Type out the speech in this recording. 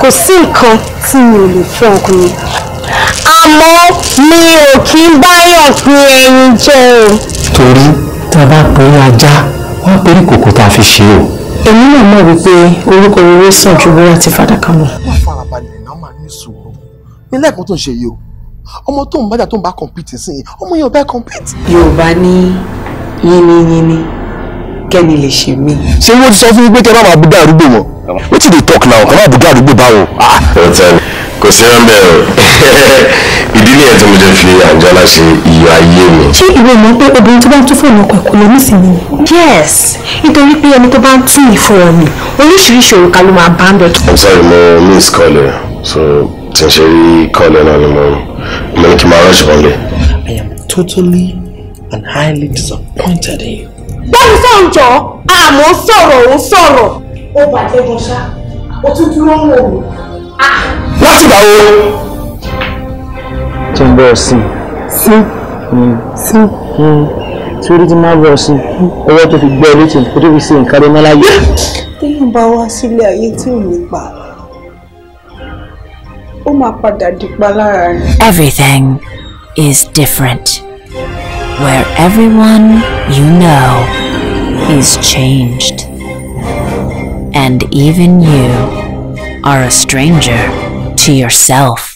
kò sí nǹkan tí mi ò lè fún ọkùnrin àmọ́ mi ò kí ń báyọ̀ pín ẹyin jẹ o. torí tá a bá pè é ajá wọ́n pè é kòkó tá a fi ṣe o. èmi náà mọ̀ wípé orúkọ rere sàn ju bóyá ti fàdákà mọ́. wọ́n farabalẹ̀ náà máa ní sùúrù mi lẹ́ẹ̀kan tó ń ṣe yìí o ọmọ tó ń bájà tó ń bá compete sí i ọmọ yẹn ò bá compete. Yorùbá ní yínníyínní kẹ́ni lè ṣe mí. ṣé wọ́n ti sọ fún mi pé kẹ́ bá máa búdá àdúgbò wọn wetin dey talk now kẹ́ máa búdá àdúgbò báwo. ọ̀tẹ̀ kò sí ẹ̀ńbẹ̀ o ìdí nìyẹn tí mo jẹ́ fi Àǹjọ́lá ṣe iyọ̀ ayé mi. ṣé ìwé mọ̀ pé obìnrin tó bá ń tún fóònù ọkọ ẹ̀kọ́ lọ nísìnyí. yes nítorí pé ẹni tó bá ń tún ìfowópamọ́ oríṣiríṣi òrùka ló máa bá ń bẹ̀. I'm sorry mo miss call ẹ so tí n ṣe rí call ẹ náà ni mo ní kí n máa rush bọ́ọ̀lì. I am totally and highly disappointed in you. bẹ́ẹ̀ni sọ̀njọ́ àmọ́ sọ̀rọ̀ ó bàjẹ́ gan ṣá ó tún dúró ń wò mí. láti ìgbà wo. tí ń bọ̀ sí tí orí ti máa bọ̀ sí ọwọ́ tó fi gbọ́ ẹ létí kó tó fi ṣe nǹkan rẹ̀ láyé. téèyàn bá wá sílé ayé tí ò ní pa ó máa padà dípa lára rẹ̀. Everything is different, where everyone you know is changed, and even you are a stranger to yourself.